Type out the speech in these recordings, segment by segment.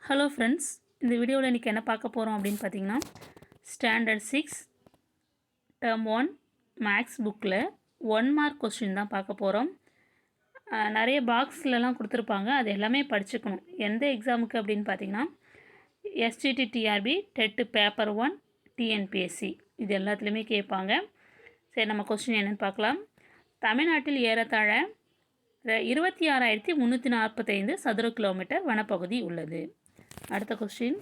Hello friends, இந்த வீடியோவில் இன்றைக்கி என்ன பார்க்க போகிறோம் அப்படின்னு பார்த்தீங்கன்னா, ஸ்டாண்டர்ட் 6 டேர்ம் 1 மேக்ஸ் புக்கில் 1 மார்க் கொஸ்டின் தான் பார்க்க போகிறோம். நிறைய பாக்ஸ்லலாம் கொடுத்துருப்பாங்க, அது எல்லாமே படிச்சுக்கணும். எந்த எக்ஸாமுக்கு அப்படின்னு பார்த்தீங்கன்னா, எஸ்டிடிடிஆர்பி டெட்டு பேப்பர் 1 டிஎன்பிஎஸ்சி இது எல்லாத்துலேயுமே கேட்பாங்க. சரி, நம்ம கொஸ்டின் என்னென்னு பார்க்கலாம். தமிழ்நாட்டில் ஏறத்தாழ 26,345 சதுர கிலோமீட்டர் வனப்பகுதி உள்ளது. அடுத்த கொஸ்டின்,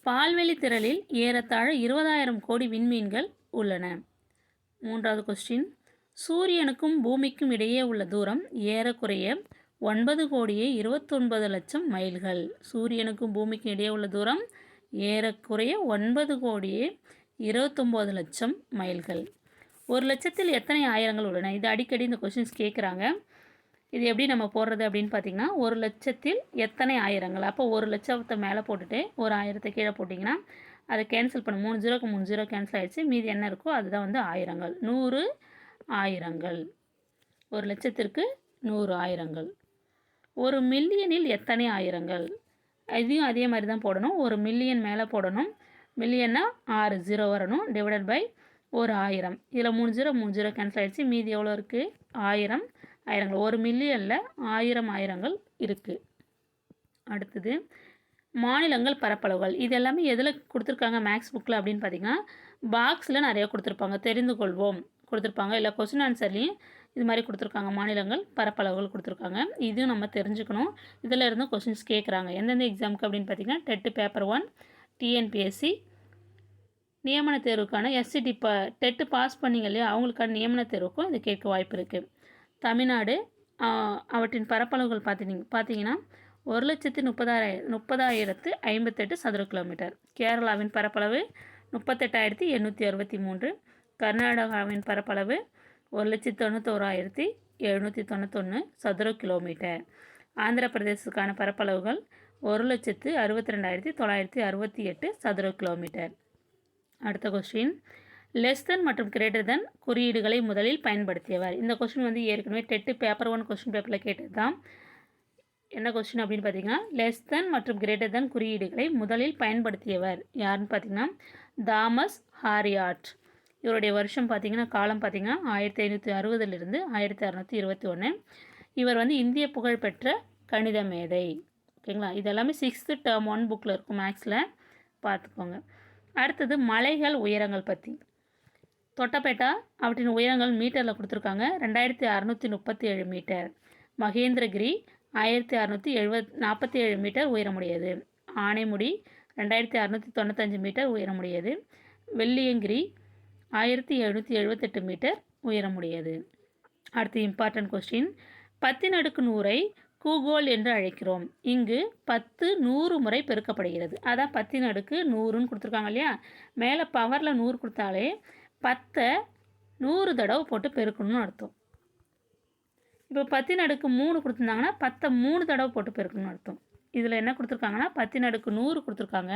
பால்வெளி திரளில் ஏறத்தாழ 20,000 கோடி விண்மீன்கள் உள்ளன. மூன்றாவது கொஸ்டின், சூரியனுக்கும் பூமிக்கும் இடையே உள்ள தூரம் ஏறக்குறைய 9,29,00,000 மைல்கள். சூரியனுக்கும் பூமிக்கும் இடையே உள்ள தூரம் ஏறக்குறைய 9,29,00,000 மைல்கள். 1,00,000 எத்தனை ஆயிரங்கள் உள்ளன? இது அடிக்கடி இந்த கொஸ்டின்ஸ் கேட்குறாங்க. இது எப்படி நம்ம போடுறது அப்படின்னு பார்த்தீங்கன்னா, 1,00,000 எத்தனை ஆயிரங்கள். அப்போ 1,00,000 மேலே போட்டுட்டு ஒரு 1000 கீழே போட்டிங்கன்னா அதை கேன்சல் பண்ண 3 0க்கு 3 0 கேன்சல் ஆகிடுச்சு. மீதி என்ன இருக்கோ அதுதான் வந்து ஆயிரங்கள். 100 ஆயிரங்கள். 1,00,000க்கு 100 ஆயிரங்கள். 1 மில்லியனில் எத்தனை ஆயிரங்கள்? இதையும் அதே மாதிரி தான் போடணும். 1 மில்லியன் மேலே போடணும். மில்லியன்னா 6 0 வரணும். டிவைடட் பை ஒரு 1000. இதில் 3 0 3 0 கேன்சல் ஆகிடுச்சு. மீதி எவ்வளோ இருக்குது? 1000 ஆயிரங்கள். 1 மில்லியனில் 1000 ஆயிரங்கள் இருக்குது. அடுத்தது, மாநிலங்கள் பரப்பளவுகள். இது எல்லாமே எதில் கொடுத்துருக்காங்க மேக்ஸ் புக்கில் அப்படின்னு பார்த்தீங்கன்னா, பாக்ஸில் நிறைய கொடுத்துருப்பாங்க. தெரிந்து கொள்வோம் கொடுத்துருப்பாங்க, இல்லை கொஸ்டின் ஆன்சர்லேயும் இது மாதிரி கொடுத்துருக்காங்க. மாநிலங்கள் பரப்பளவுகள் கொடுத்துருக்காங்க. இதுவும் நம்ம தெரிஞ்சுக்கணும். இதில் இருந்து கொஸ்டின்ஸ் கேட்குறாங்க. எந்தெந்த எக்ஸாமுக்கு அப்படின்னு பார்த்தீங்கன்னா, டெட்டு பேப்பர் 1 டிஎன்பிஎஸ்சி நியமன தேர்வுக்கான எஸ்சிடி டெட்டு பாஸ் பண்ணிங்க இல்லையா, அவங்களுக்கான நியமன தேர்வுக்கும் இது கேட்க வாய்ப்பு இருக்குது. தமிழ்நாடு அவற்றின் பரப்பளவுகள் பார்த்தீங்கன்னா 1,30,58 சதுர கிலோமீட்டர். கேரளாவின் பரப்பளவு 38,863. கர்நாடகாவின் பரப்பளவு 1,91,791 சதுர கிலோமீட்டர். ஆந்திர பிரதேசத்துக்கான பரப்பளவுகள் 1,62,968 சதுர கிலோமீட்டர். அடுத்த கொஸ்டின், லெஸ் தென் மற்றும் கிரேட்டர் தென் குறியீடுகளை முதலில் பயன்படுத்தியவர். இந்த கொஸ்டின் வந்து ஏற்கனவே டெட்டு பேப்பர் 1 கொஸ்டின் பேப்பரில் கேட்டது தான். என்ன கொஸ்டின் அப்படின்னு பார்த்தீங்கன்னா, லெஸ் தென் மற்றும் கிரேட்டர் தென் குறியீடுகளை முதலில் பயன்படுத்தியவர் யாருன்னு பார்த்தீங்கன்னா, தாமஸ் ஹாரியாட். இவருடைய வருஷம் பார்த்தீங்கன்னா, காலம் பார்த்தீங்கன்னா 1560 1621. இவர் வந்து இந்திய புகழ்பெற்ற கணித மேதை. ஓகேங்களா? இது எல்லாமே 6th டேர்ம் 1 புக்கில் இருக்கும், மேக்ஸில் பார்த்துக்கோங்க. அடுத்தது, மலைகள் உயரங்கள் பற்றி. தொட்டபெட்டா அவற்றின் உயரங்கள் மீட்டரில் கொடுத்துருக்காங்க. 2,637 மீட்டர். மகேந்திரகிரி 1,647 மீட்டர் உயரமுடையது. ஆனைமுடி 2,695 மீட்டர் உயரமுடையது. வெள்ளியங்கிரி 1,778 மீட்டர் உயரமுடையது. அடுத்து இம்பார்ட்டன்ட் கொஸ்டின், 10^100 கூகோல் என்று அழைக்கிறோம். இங்கு 10 100 முறை பெருக்கப்படுகிறது. அதான் 10^100ன்னு கொடுத்துருக்காங்க இல்லையா. மேலே பவரில் 100 கொடுத்தாலே 10 100 தடவை போட்டு பெருக்கணும்னு அர்த்தம். இப்போ 10^3 கொடுத்துருந்தாங்கன்னா 10 3 தடவை போட்டு பெருக்கணும்னு அர்த்தம். இதில் என்ன கொடுத்துருக்காங்கன்னா 10^100 கொடுத்துருக்காங்க.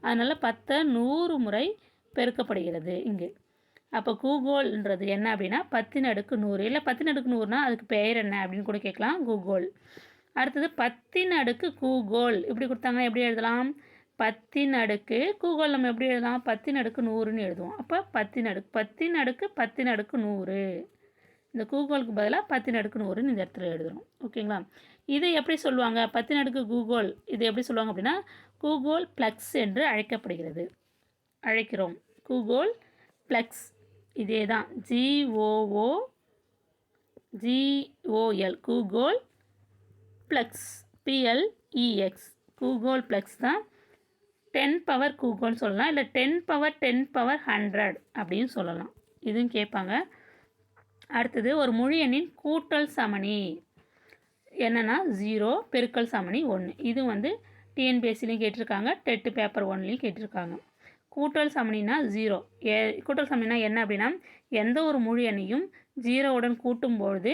அதனால் 10 100 முறை பெருக்கப்படுகிறது இங்கு. அப்போ கூகோல்ன்றது என்ன அப்படின்னா 10^100. இல்லை 10^100னா அதுக்கு பெயர் என்ன அப்படின்னு கூட கேட்கலாம், கூகோல். அடுத்தது 10 கூகோல் இப்படி கொடுத்தாங்கன்னா எப்படி எழுதலாம்? 10 கூகோல் நம்ம எப்படி எழுதலாம்? 10^100ன்னு எழுதுவோம். அப்போ 10 இந்த கூகோலுக்கு பதிலாக 10^100ன்னு இந்த இடத்துல எழுதுகிறோம். ஓகேங்களா? இதை எப்படி சொல்லுவாங்க? 10 கூகோல் இது எப்படி சொல்லுவாங்க அப்படின்னா, கூகோல் ப்ளக்ஸ் என்று அழைக்கிறோம். கூகோல் ப்ளக்ஸ் இதே தான், GOOGOL கூகோல் ப்ளக்ஸ், PLEX கூகோல் ப்ளக்ஸ் தான். 10 பவர் கூகோல் சொல்லலாம், இல்லை 10 பவர் 10 பவர் 100 அப்படின்னு சொல்லலாம். இதுவும் கேட்பாங்க. அடுத்தது, ஒரு முழு எண்ணின் கூட்டல் சமணி என்னென்னா 0 பெருக்கல் சமணி 1. இது வந்து டிஎன்பிஎஸ்சிலையும் கேட்டிருக்காங்க, டெட்டு பேப்பர் 1லையும் கேட்டிருக்காங்க. கூட்டல் சமணினா 0. கூட்டல் சமணினா என்ன அப்படின்னா, எந்த ஒரு முழு எண்ணையும் 0உடன் கூட்டும்பொழுது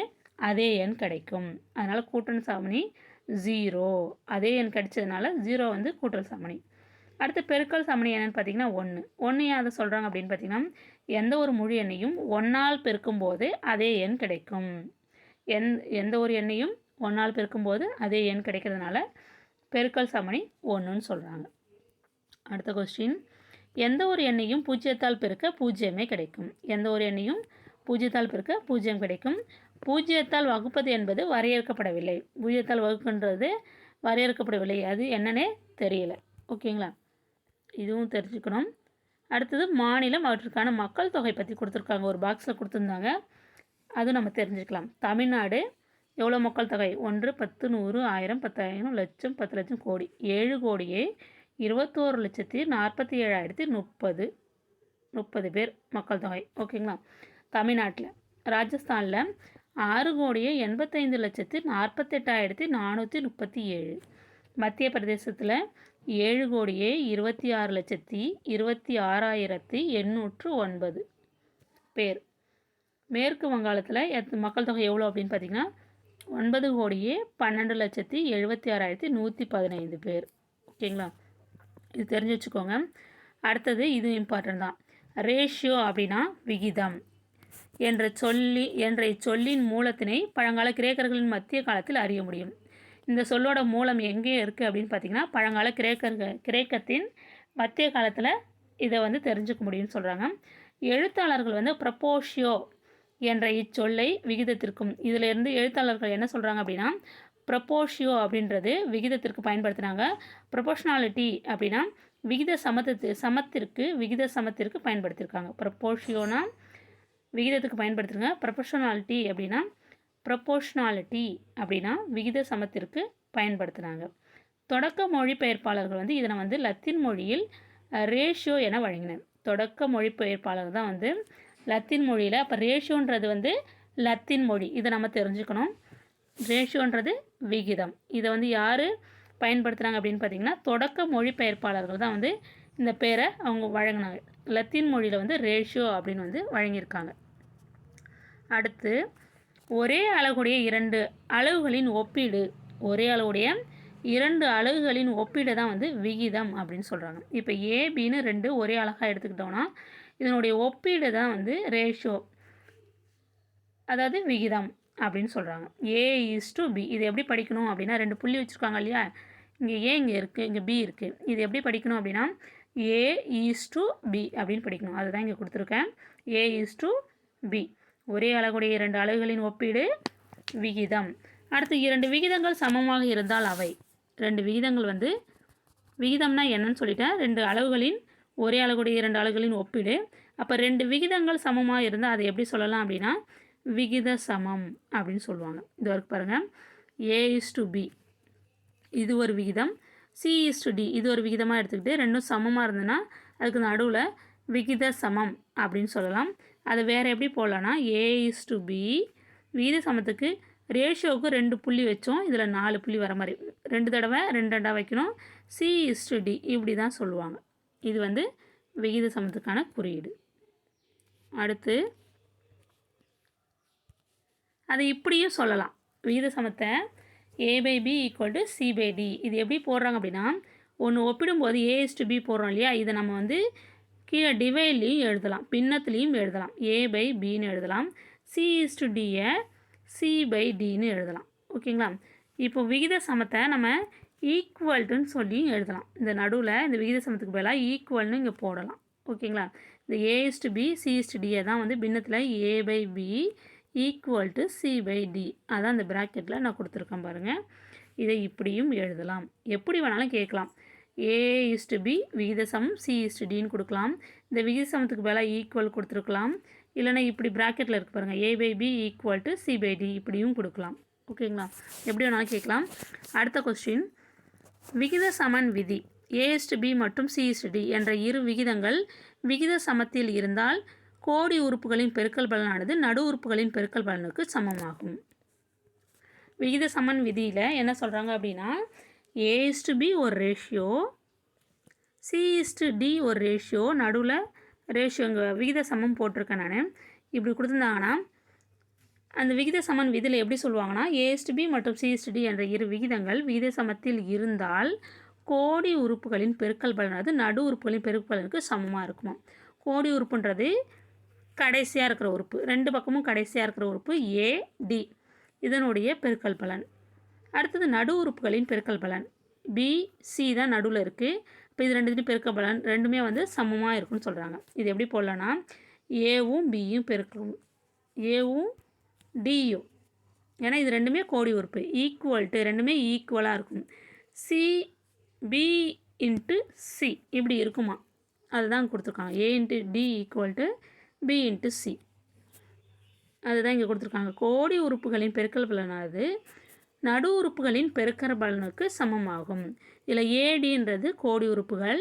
அதே எண் கிடைக்கும். அதனால் கூட்டல் சமணி 0. அதே எண் கிடைச்சதுனால 0 வந்து கூட்டல் சமணி. அடுத்து பெருக்கல் சமணி என்னென்னு பார்த்தீங்கன்னா 1. 1 ஏன் அதை சொல்கிறாங்க அப்படின்னு பார்த்தீங்கன்னா, எந்த ஒரு முழு எண்ணையும் 1ஆல் பெருக்கும்போது அதே எண் கிடைக்கும். எந்த ஒரு எண்ணையும் 1ஆல் பெருக்கும்போது அதே எண் கிடைக்கிறதுனால பெருக்கல் சமணி 1ன்னு சொல்கிறாங்க. அடுத்த கொஸ்டின், எந்த ஒரு எண்ணையும் பூஜ்ஜியத்தால் பெருக்க பூஜ்ஜியமே கிடைக்கும். எந்த ஒரு எண்ணையும் பூஜ்ஜியத்தால் பெருக்க பூஜ்ஜியம் கிடைக்கும். பூஜ்ஜியத்தால் வகுப்பது என்பது வரையறுக்கப்படவில்லை. பூஜ்ஜியத்தால் வகுக்கின்றது வரையறுக்கப்படவில்லை, அது என்னன்னே தெரியல. ஓகேங்களா, இதுவும் தெரிஞ்சுக்கணும். அடுத்தது மாநிலம், அவற்றுக்கான மக்கள் தொகை பற்றி கொடுத்துருக்காங்க, ஒரு பாக்ஸில் கொடுத்துருந்தாங்க, அது நம்ம தெரிஞ்சுக்கலாம். தமிழ்நாடு எவ்வளோ மக்கள் தொகை? 1, 10, 100, 1000, 10,000, லட்சம், 10 லட்சம், கோடி. 7,21,47,030 பேர் மக்கள் தொகை. ஓகேங்களா. தமிழ்நாட்டில், ராஜஸ்தானில் 6,85,48,437. மத்திய பிரதேசத்தில் 7,26,26,809 பேர். மேற்கு வங்காளத்தில் மக்கள் தொகை எவ்வளோ அப்படின்னு பார்த்தீங்கன்னா 9,12,76,115 பேர். ஓகேங்களா, இது தெரிஞ்சு வச்சுக்கோங்க. அடுத்தது இது இம்பார்ட்டன்ட் தான். ரேஷியோ அப்படின்னா விகிதம் என்ற இச்சொல்லின் மூலத்தினை பழங்கால கிரேக்கர்களின் மத்திய காலத்தில் அறிய முடியும். இந்த சொல்லோட மூலம் எங்கே இருக்குது அப்படின்னு பார்த்தீங்கன்னா பழங்கால கிரேக்கத்தின் மத்திய காலத்தில் இதை வந்து தெரிஞ்சுக்க முடியும்னு சொல்கிறாங்க. எழுத்தாளர்கள் ப்ரப்போஷியோ என்ற இச்சொல்லை விகிதத்திற்கும், இதிலிருந்து எழுத்தாளர்கள் என்ன சொல்கிறாங்க அப்படின்னா ப்ரப்போஷியோ அப்படின்றது விகிதத்திற்கு பயன்படுத்தினாங்க. ப்ரொபோஷனாலிட்டி அப்படின்னா விகித சமத்திற்கு பயன்படுத்தியிருக்காங்க. ப்ரப்போஷியோனா விகிதத்துக்கு பயன்படுத்துகிறாங்க. ப்ரொபோஷனாலிட்டி அப்படின்னா விகித சமத்திற்கு பயன்படுத்தினாங்க. தொடக்க மொழிபெயர்ப்பாளர்கள் இதனை லத்தீன் மொழியில் ரேஷியோ என வழங்கினர். தொடக்க மொழிபெயர்ப்பாளர் தான் லத்தீன் மொழியில். அப்போ ரேஷியோன்றது லத்தீன் மொழி, இதை நம்ம தெரிஞ்சுக்கணும். ரேஷியோன்றது விகிதம். இதை யார் பயன்படுத்துகிறாங்க அப்படின்னு பார்த்தீங்கன்னா தொடக்க மொழிபெயர்ப்பாளர்கள் தான் இந்த பேரை அவங்க வழங்கினாங்க. லத்தீன் மொழியில் ரேஷியோ அப்படின்னு வழங்கியிருக்காங்க. அடுத்து, ஒரே அலகுடைய 2 அலகுகளின் ஒப்பீடு. ஒரே அலகுடைய 2 அலகுகளின் ஒப்பீடு தான் விகிதம் அப்படின்னு சொல்கிறாங்க. இப்போ ஏபின்னு 2 ஒரே அலகாக எடுத்துக்கிட்டோம்னா இதனுடைய ஒப்பீடு தான் ரேஷியோ, அதாவது விகிதம் அப்படின்னு சொல்கிறாங்க. A:B. இது எப்படி படிக்கணும் அப்படின்னா 2 புள்ளி வச்சுருக்காங்க இல்லையா, இங்கே ஏ இங்கே இருக்குது, இங்கே பி இருக்குது. இது எப்படி படிக்கணும் அப்படின்னா A:B அப்படின்னு படிக்கணும். அதுதான் இங்கே கொடுத்துருக்கேன். A:B. ஒரே அலகுடைய 2 அலகுகளின் ஒப்பீடு விகிதம். அடுத்து, 2 விகிதங்கள் சமமாக இருந்தால் அவை. 2 விகிதங்கள் விகிதம்னா என்னன்னு சொல்லிட்டேன். 2 அலகுகளின் ஒரே அலகுடைய 2 அலகுகளின் ஒப்பீடு. அப்போ 2 விகிதங்கள் சமமாக இருந்தால் அதை எப்படி சொல்லலாம் அப்படின்னா விகித சமம் அப்படின்னு சொல்லுவாங்க. இது வரைக்கும் பாருங்கள். A:B இது ஒரு விகிதம், C:D இது ஒரு விகிதமாக எடுத்துக்கிட்டு ரெண்டும் சமமாக இருந்ததுன்னா அதுக்கு நடுவில் விகித சமம் அப்படின்னு சொல்லலாம். அது வேறு எப்படி போடலான்னா A:B விகித சமத்துக்கு ரேஷியோவுக்கு 2 புள்ளி வச்சோம், இதில் 4 புள்ளி வர மாதிரி 2 தடவை 2 வைக்கணும். C:D இப்படி தான் சொல்லுவாங்க. இது விகித சமத்துக்கான குறியீடு. அடுத்து, அதை இப்படியும் சொல்லலாம். விகித சமத்தை A/B = C/D. இது எப்படி போடுறாங்க அப்படின்னா ஒன்று ஒப்பிடும்போது A:B போடுறோம் இல்லையா, இதை நம்ம கீழே டிவைட்லேயும் எழுதலாம், பின்னத்துலேயும் எழுதலாம். A/Bன்னு எழுதலாம். C:D C/Dன்னு எழுதலாம். ஓகேங்களா. இப்போ விகித சமத்தை நம்ம ஈக்குவல்ட்டுன்னு சொல்லி எழுதலாம். இந்த நடுவில் இந்த விகித சமத்துக்கு பதிலாக ஈக்குவல்னு இங்கே போடலாம். ஓகேங்களா. இந்த A:B C:Dயை தான் பின்னத்தில் A/B ஈக்குவல் டு C/D, அதான் இந்த ப்ராக்கெட்டில் நான் கொடுத்துருக்கேன் பாருங்கள். இதை இப்படியும் எழுதலாம், எப்படி வேணாலும் கேட்கலாம். A:B விகித சமம் C:Dன்னு கொடுக்கலாம். இந்த விகித சமத்துக்கு பதிலாக ஈக்குவல் கொடுத்துருக்கலாம். இல்லைனா இப்படி ப்ராக்கெட்டில் இருக்குது பாருங்கள், A/B ஈக்குவல் டு C/D இப்படியும் கொடுக்கலாம். ஓகேங்களா, எப்படி வேணாலும் கேட்கலாம். அடுத்த கொஸ்டின், விகித சமன் விதி. A:B மற்றும் C:D என்ற 2 விகிதங்கள் விகித சமத்தில் இருந்தால் கோடி உறுப்புகளின் பெருக்கல் பலனானது நடு உறுப்புகளின் பெருக்கல் பலனுக்கு சமமாகும். விகித சமன் விதியில் என்ன சொல்கிறாங்க அப்படின்னா A:B ஒரு ரேஷியோ, C:D ஒரு ரேஷியோ, நடுவில் ரேஷியோங்க விகித சமம் போட்டிருக்கேன் நான். இப்படி கொடுத்துருந்தாங்கன்னா அந்த விகித சமன் விதியில் எப்படி சொல்லுவாங்கன்னா A:B மற்றும் C:D என்ற 2 விகிதங்கள் விகித சமத்தில் இருந்தால் கோடி உறுப்புகளின் பெருக்கல் பலனானது நடு உறுப்புகளின் பெருக்கல் பலனுக்கு சமமாக இருக்குமா. கோடி உறுப்புன்றது கடைசியாக இருக்கிற உறுப்பு, 2 பக்கமும் கடைசியாக இருக்கிற உறுப்பு AD, இதனுடைய பெருக்கல் பலன். அடுத்தது நடு உறுப்புகளின் பெருக்கல் பலன் பிசி தான் நடுவில் இருக்குது. இப்போ இது ரெண்டுத்தையும் பெருக்க பலன் ரெண்டுமே வந்து சமமாக இருக்குன்னு சொல்கிறாங்க. இது எப்படி போடலான்னா ஏவும் பியும் பெருக்கணும், ஏவும் டியும், ஏன்னா இது ரெண்டுமே கோடி உறுப்பு, ஈக்குவல்ட்டு ரெண்டுமே ஈக்குவலாக இருக்கும். சி பி இன்ட்டு சி இப்படி இருக்குமா, அதுதான் கொடுத்துருக்காங்க. A into D equal to B into C, அதுதான் இங்கே கொடுத்துருக்காங்க. கோடி உறுப்புகளின் பெருக்கல் பலனானது நடு உறுப்புகளின் பெருக்கற பலனுக்கு சமமாகும். இதில் ஏடின்றது கோடி உறுப்புகள்,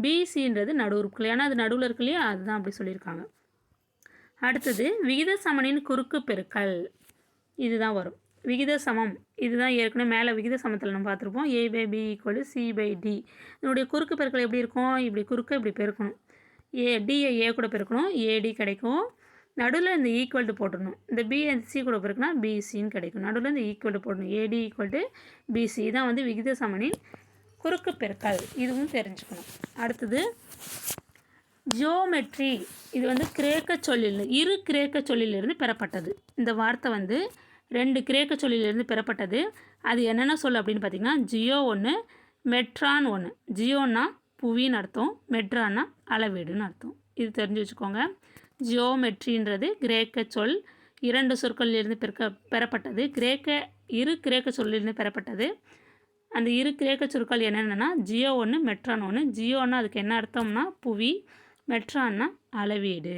பிசின்றது நடு உறுப்புகள், ஏன்னா அது நடுவில் இருக்கு இல்லையா, அதுதான் அப்படி சொல்லியிருக்காங்க. அடுத்தது விகித சமனின் குறுக்கு பெருக்கல், இதுதான் வரும். விகித சமம் இதுதான் ஏற்கனவே மேலே விகித சமத்தில் நம்ம பார்த்துருப்போம். A by B equal C by D. இதனுடைய குறுக்கு பெருக்கல் எப்படி இருக்கும், இப்படி குறுக்க இப்படி பெருக்கணும், டியை ஏ கூட பெருக்கணும், ஏடி கிடைக்கும். நடுவில் இந்த ஈக்குவல்ட்டு போட்டுடணும், இந்த பி சி கூட பெருக்குனா பிசின்னு கிடைக்கும். நடுவில் இந்த ஈக்குவல்ட்டு போடணும், ஏடி ஈக்குவல்ட்டு பிசி. இதான் வந்து விகித சமனின் குறுக்கு பெருக்கல், இதுவும் தெரிஞ்சுக்கணும். அடுத்தது ஜியோமெட்ரி, இது வந்து கிரேக்க சொல்லில் இரு கிரேக்க சொல்லிலிருந்து பெறப்பட்டது. இந்த வார்த்தை வந்து 2 கிரேக்க சொல்லிலிருந்து பெறப்பட்டது. அது என்னென்ன சொல் அப்படின்னு பார்த்தீங்கன்னா ஜியோ ஒன்று, மெட்ரான் ஒன்று. ஜியோன்னா புவின்னு அர்த்தம், மெட்ரான்னா அளவீடுன்னு அர்த்தம். இது தெரிஞ்சு வச்சுக்கோங்க. ஜியோமெட்ரின்றது கிரேக்க சொல், 2 சொற்களிலிருந்து பெறப்பட்டது. இரு கிரேக்க சொல்லிலிருந்து பெறப்பட்டது. அந்த இரு கிரேக்க சொற்கள் என்னென்னா ஜியோ ஒன்று, மெட்ரான் ஒன்று. ஜியோன்னா அதுக்கு என்ன அர்த்தம்னா புவி, மெட்ரான்னா அளவீடு.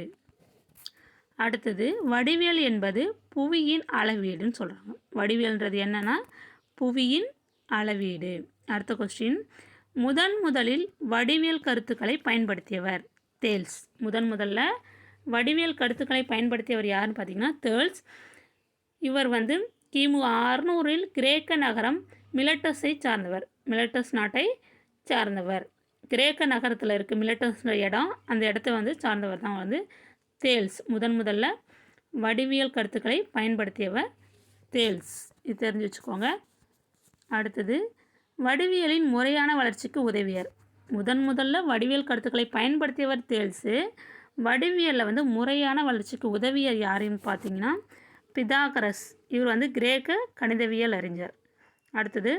அடுத்தது வடிவியல் என்பது புவியின் அளவீடுன்னு சொல்கிறாங்க. வடிவியல்ன்றது என்னென்னா புவியின் அளவீடு. அடுத்த கொஸ்டின், முதலில் வடிவியல் கருத்துக்களை பயன்படுத்தியவர் தேல்ஸ். முதல்ல வடிவியல் கருத்துக்களை பயன்படுத்தியவர் யாருன்னு பார்த்தீங்கன்னா தேல்ஸ். இவர் வந்து கிமு 600இல் கிரேக்க நகரம் மிலட்டஸை சார்ந்தவர், மிலட்டஸ் நாட்டை சார்ந்தவர். கிரேக்க நகரத்தில் இருக்குது மிலட்டஸ் இடம், அந்த இடத்த வந்து சார்ந்தவர் தான் வந்து தேல்ஸ். முதல்ல வடிவியல் கருத்துக்களை பயன்படுத்தியவர் தேல்ஸ், இது தெரிஞ்சு வச்சுக்கோங்க. அடுத்தது வடிவியலின் முறையான வளர்ச்சிக்கு உதவியர். முதல்ல வடிவியல் கருத்துக்களை பயன்படுத்தியவர் தேல்ஸு. வடிவியலில் வந்து முறையான வளர்ச்சிக்கு உதவியர் யாருன்னு பார்த்தீங்கன்னா பிதாகரஸ். இவர் வந்து கிரேக்க கணிதவியல் அறிஞர். அடுத்தது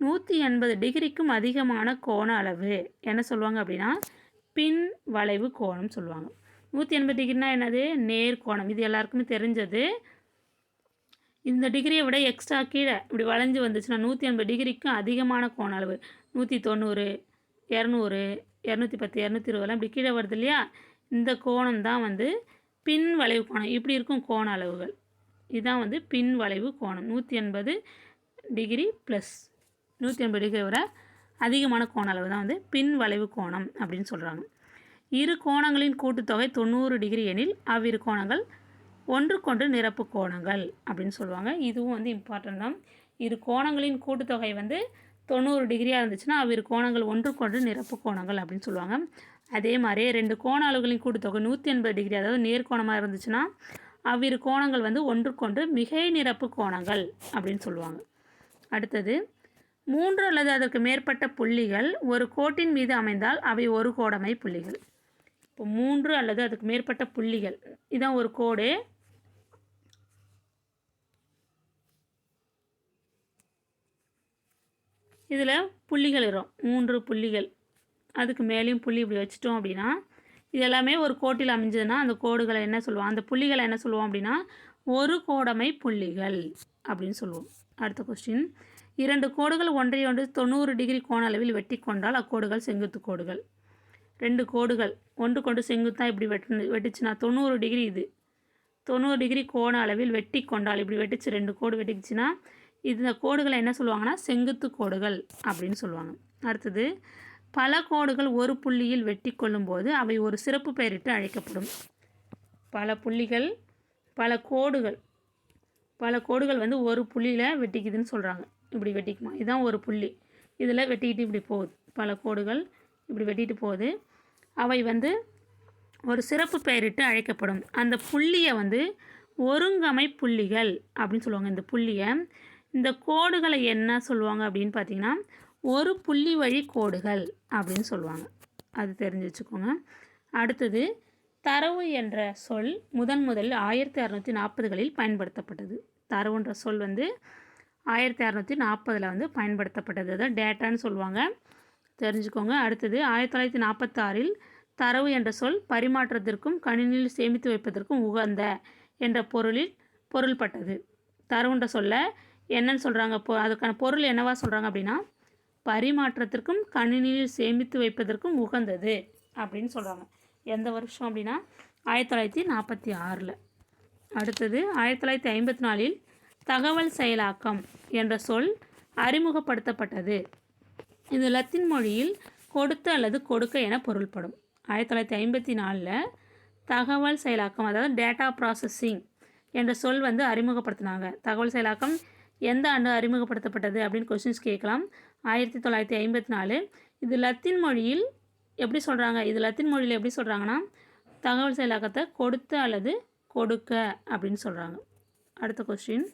180 டிகிரிக்கும் அதிகமான கோண அளவு என்ன சொல்லுவாங்க அப்படின்னா பின் வளைவு கோணம் சொல்லுவாங்க. 180 டிகிரினா என்னது, நேர்கோணம். இது எல்லாருக்குமே தெரிஞ்சது. இந்த டிகிரியை விட எக்ஸ்ட்ரா கீழே இப்படி வளைஞ்சு வந்துச்சுன்னா 180 டிகிரிக்கும் அதிகமான கோண அளவு 190, 200, 210, 220 இப்படி கீழே வருது இல்லையா, இந்த கோணம் தான் வந்து பின் வளைவு கோணம். இப்படி இருக்கும் கோண அளவுகள் இதுதான் வந்து பின் வளைவு கோணம். 180 டிகிரி ப்ளஸ் 180 டிகிரி விட அதிகமான கோண அளவு தான் வந்து பின் வளைவு கோணம் அப்படின்னு சொல்கிறாங்க. இரு கோணங்களின் கூட்டுத்தொகை 90 டிகிரி எனில் அவ்விரு கோணங்கள் ஒன்றுக்கொன்று நிரப்பு கோணங்கள் அப்படின்னு சொல்லுவாங்க. இதுவும் வந்து இம்பார்ட்டன்ட் தான். இரு கோணங்களின் கூட்டுத்தொகை வந்து 90 டிகிரியாக இருந்துச்சுன்னா அவ்விரு கோணங்கள் ஒன்றுக்கொன்று நிரப்பு கோணங்கள் அப்படின்னு சொல்லுவாங்க. அதே மாதிரி 2 கோண அளவுகளின் கூட்டுத்தொகை 180 டிகிரி, அதாவது நேர்கோணமாக இருந்துச்சுன்னா அவ்விரு கோணங்கள் வந்து ஒன்றுக்கொன்று மிகை நிரப்பு கோணங்கள் அப்படின்னு சொல்லுவாங்க. அடுத்தது 3 அல்லது அதற்கு மேற்பட்ட புள்ளிகள் ஒரு கோட்டின் மீது அமைந்தால் அவை ஒரு கோடமை புள்ளிகள். இப்போ 3 அல்லது அதுக்கு மேற்பட்ட புள்ளிகள், இதான் ஒரு கோடு. இதில் புள்ளிகள் வரும், 3 புள்ளிகள், அதுக்கு மேலேயும் புள்ளி இப்படி வச்சிட்டோம் அப்படின்னா இது எல்லாமே ஒரு கோட்டில் அமைஞ்சதுன்னா அந்த கோடுகளை என்ன சொல்லுவோம், அந்த புள்ளிகளை என்ன சொல்லுவோம் அப்படின்னா ஒரு கோடமை புள்ளிகள் அப்படின்னு சொல்லுவோம். அடுத்த கொஸ்டின், 2 கோடுகள் ஒன்றையொன்று 90 டிகிரி கோண அளவில் வெட்டி கொண்டால் அக்கோடுகள் செங்குத்து கோடுகள். 2 கோடுகள் ஒன்றுக்கொண்டு செங்குத்தாக இப்படி வெட்டுச்சுன்னா 90 டிகிரி, இது 90 டிகிரி கோண அளவில் வெட்டி கொண்டால் இப்படி வெட்டிச்சு 2 கோடு வெட்டிச்சுன்னா இந்த கோடுகளை என்ன சொல்லுவாங்கன்னா செங்குத்து கோடுகள் அப்படின்னு சொல்லுவாங்க. அடுத்தது பல கோடுகள் ஒரு புள்ளியில் வெட்டி கொள்ளும்போது அவை ஒரு சிறப்பு பெயரிட்டு அழைக்கப்படும். பல புள்ளிகள் பல கோடுகள் வந்து ஒரு புள்ளியில் வெட்டிக்குதுன்னு சொல்கிறாங்க. இப்படி வெட்டிக்குமா, இதுதான் ஒரு புள்ளி, இதில் வெட்டிக்கிட்டு இப்படி போகுது, பல கோடுகள் இப்படி வெட்டிட்டு போகுது, அவை வந்து ஒரு சிறப்பு பெயரிட்டு அழைக்கப்படும். அந்த புள்ளியை வந்து ஒருங்கமை புள்ளிகள் அப்படின்னு சொல்லுவாங்க. இந்த புள்ளியை, இந்த கோடுகளை என்ன சொல்லுவாங்க அப்படின்னு பார்த்தீங்கன்னா ஒரு புள்ளி வழி கோடுகள் அப்படின்னு சொல்லுவாங்க. அது தெரிஞ்சு வச்சுக்கோங்க. அடுத்தது தரவு என்ற சொல் முதலில் 1640களில் பயன்படுத்தப்பட்டது. தரவுன்ற சொல் வந்து 1640 வந்து பயன்படுத்தப்பட்டது. அதான் டேட்டான்னு சொல்லுவாங்க, தெரிஞ்சுக்கோங்க. அடுத்தது 1946 தரவு என்ற சொல் பரிமாற்றத்திற்கும் கணினியில் சேமித்து வைப்பதற்கும் உகந்த என்ற பொருள்பட்டது. தரவுன்ற சொல்ல என்னன்னு சொல்கிறாங்க, அதுக்கான பொருள் என்னவா சொல்கிறாங்க அப்படின்னா பரிமாற்றத்திற்கும் கணினியில் சேமித்து வைப்பதற்கும் உகந்தது அப்படின்னு சொல்கிறாங்க. எந்த வருஷம் அப்படின்னா 1946. அடுத்தது 1954 தகவல் செயலாக்கம் என்ற சொல் அறிமுகப்படுத்தப்பட்டது. இது லத்தீன் மொழியில் கொடுத்து அல்லது கொடுக்க என பொருள்படும். 1954 தகவல் செயலாக்கம், அதாவது டேட்டா ப்ராசஸிங் என்ற சொல் வந்து அறிமுகப்படுத்தினாங்க. தகவல் செயலாக்கம் எந்த ஆண்டு அறிமுகப்படுத்தப்பட்டது அப்படின்னு கொஸ்டின்ஸ் கேட்கலாம். 1954. இது லத்தீன் மொழியில் எப்படி சொல்கிறாங்க, எப்படி சொல்கிறாங்கன்னா தகவல் செயலாக்கத்தை கொடுத்து அல்லது கொடுக்க அப்படின்னு சொல்கிறாங்க. அடுத்த கொஸ்டின்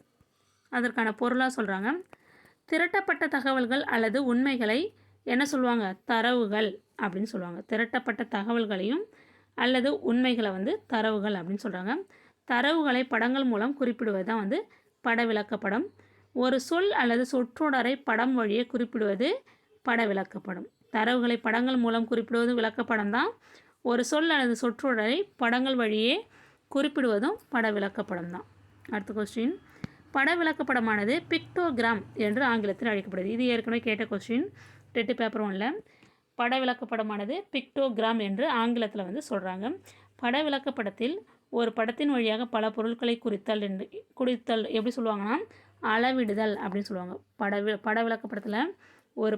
அதற்கான பொருளாக சொல்கிறாங்க. திரட்டப்பட்ட தகவல்கள் அல்லது உண்மைகளை என்ன சொல்லுவாங்க, தரவுகள் அப்படின்னு சொல்லுவாங்க. திரட்டப்பட்ட தகவல்களையும் அல்லது உண்மைகளை வந்து தரவுகள் அப்படின்னு சொல்கிறாங்க. தரவுகளை படங்கள் மூலம் குறிப்பிடுவது தான் வந்து பட விளக்கப்படம். ஒரு சொல் அல்லது சொற்றொடரை படம் வழியே குறிப்பிடுவது பட விளக்கப்படம். தரவுகளை படங்கள் மூலம் குறிப்பிடுவது விளக்கப்படம் தான். ஒரு சொல் அல்லது சொற்றொடரை படங்கள் வழியே குறிப்பிடுவதும் பட விளக்கப்படம் தான். அடுத்த கொஸ்டின், பட விளக்கப்படமானது பிக்டோகிராம் என்று ஆங்கிலத்தில் அழைக்கப்படுது. இது ஏற்கனவே கேட்ட கொஸ்டின், டெட் பேப்பர் 1ல். பட விளக்கப்படமானது பிக்டோகிராம் என்று ஆங்கிலத்தில் வந்து சொல்கிறாங்க. பட விளக்கப்படத்தில் ஒரு படத்தின் வழியாக பல பொருட்களை குறித்தல் எப்படி சொல்லுவாங்கன்னா அளவிடுதல் அப்படின்னு சொல்லுவாங்க. பட விளக்கப்படத்தில் ஒரு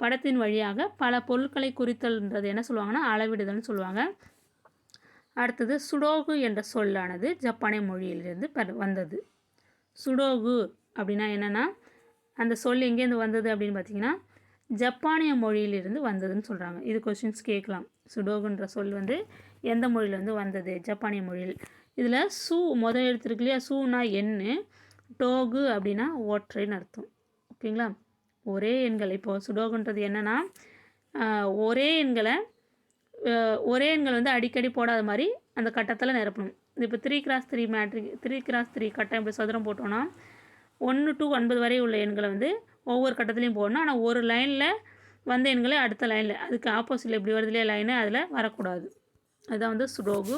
படத்தின் வழியாக பல பொருட்களை குறித்தல்ன்றது என்ன சொல்லுவாங்கன்னா அளவிடுதல்னு சொல்லுவாங்க. அடுத்தது சுடோகு என்ற சொல்லானது ஜப்பானிய மொழியிலிருந்து வந்தது. சுடோகு அப்படின்னா என்னென்னா அந்த சொல் எங்கேருந்து வந்தது அப்படின்னு பார்த்தீங்கன்னா ஜப்பானிய மொழியிலிருந்து வந்ததுன்னு சொல்கிறாங்க. இது கொஸ்டின்ஸ் கேட்கலாம். சுடோகுன்ற சொல் வந்து எந்த மொழியிலேருந்து வந்தது, ஜப்பானிய மொழியில். இதில் சு முதல் எழுத்து இருக்கு இல்லையா, சூனா எண்ணு, டோகு அப்படின்னா ஒற்றைன்னு அர்த்தம். ஓகேங்களா, ஒரே எண்கள். இப்போது சுடோகுன்றது என்னென்னா ஒரே எண்கள் வந்து அடிக்கடி போடாத மாதிரி அந்த கட்டத்தில் நிரப்பணும். இப்போ 3x3 மேட்ரிக் 3x3 கட்டம் இப்படி சதுரம் போட்டோன்னா 1 to 9 வரை உள்ள எண்களை வந்து ஒவ்வொரு கட்டத்துலையும் போடணும். ஆனால் ஒரு லைனில் வந்த எண்களை அடுத்த லைனில் அதுக்கு ஆப்போசிட்டில் இப்படி வருது இல்லையா லைனு, அதில் வரக்கூடாது. அதுதான் வந்து சுடோகு.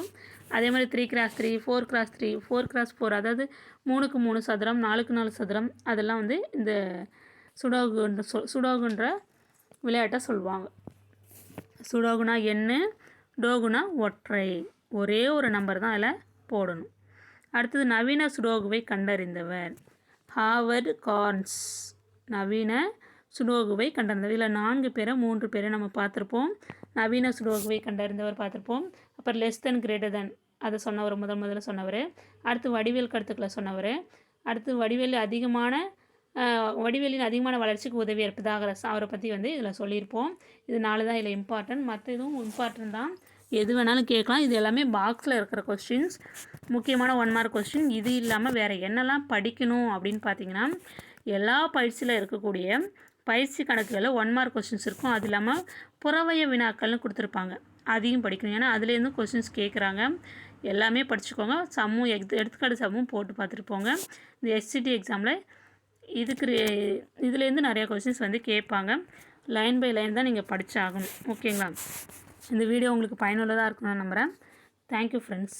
அதே மாதிரி 3x3 4x3 4x4 அதாவது 3க்கு 3 சதுரம் 4க்கு 4 சதுரம் அதெல்லாம் வந்து இந்த சுடோகுன்ற விளையாட்டை சொல்லுவாங்க. சுடோகுனா எண்ணு, டோகுனா ஒற்றை, ஒரே ஒரு நம்பர் தான் அதில் போடணும். அடுத்தது நவீன சுடோகுவை கண்டறிந்தவர் ஹாவர்ட் கார்ன்ஸ். நவீன சுடோகுவை கண்டறிந்தவர். இதில் 4 பேரை 3 பேரை நம்ம பார்த்துருப்போம். நவீன சுடோகுவை கண்டறிந்தவர் பார்த்துருப்போம். அப்புறம் லெஸ் தென் கிரேட்டர் தென் அதை சொன்னவர் முதல்ல சொன்னவர். அடுத்து வடிவேல் கருத்துக்களை சொன்னவர். அடுத்து வடிவேலின் அதிகமான வளர்ச்சிக்கு உதவியர் பிதாகரஸ், அவரை பற்றி வந்து இதில் சொல்லியிருப்போம். இது 4 தான் இதில் இம்பார்ட்டன்ட். மற்ற இதுவும் இம்பார்ட்டன்ட் தான், எது வேணாலும் கேட்கலாம். இது எல்லாமே பாக்ஸில் இருக்கிற கொஸ்டின்ஸ், முக்கியமான 1 மார்க் கொஸ்டின். இது இல்லாமல் வேறு என்னெல்லாம் படிக்கணும் அப்படின்னு பார்த்தீங்கன்னா எல்லா பயிற்சியில் இருக்கக்கூடிய பயிற்சி கணக்குகளில் 1 மார்க் கொஸ்டின்ஸ் இருக்கும். அது இல்லாமல் புறவய வினாக்கள்னு கொடுத்துருப்பாங்க, அதையும் படிக்கணும். ஏன்னா அதுலேருந்து கொஸ்டின்ஸ் கேட்குறாங்க. எல்லாமே படிச்சுக்கோங்க. சம்மும் எடுத்துக்காட்டு சம்மும் போட்டு பார்த்துட்டு போங்க. இந்த SCT எக்ஸாமில் இதுலேருந்து நிறையா கொஸ்டின்ஸ் வந்து கேட்பாங்க. லைன் பை லைன் தான் நீங்கள் படித்தாகணும். ஓகேங்களா, இந்த வீடியோ உங்களுக்கு பயனுள்ளதாக இருக்கணும்னு நம்புகிறேன். Thank you friends.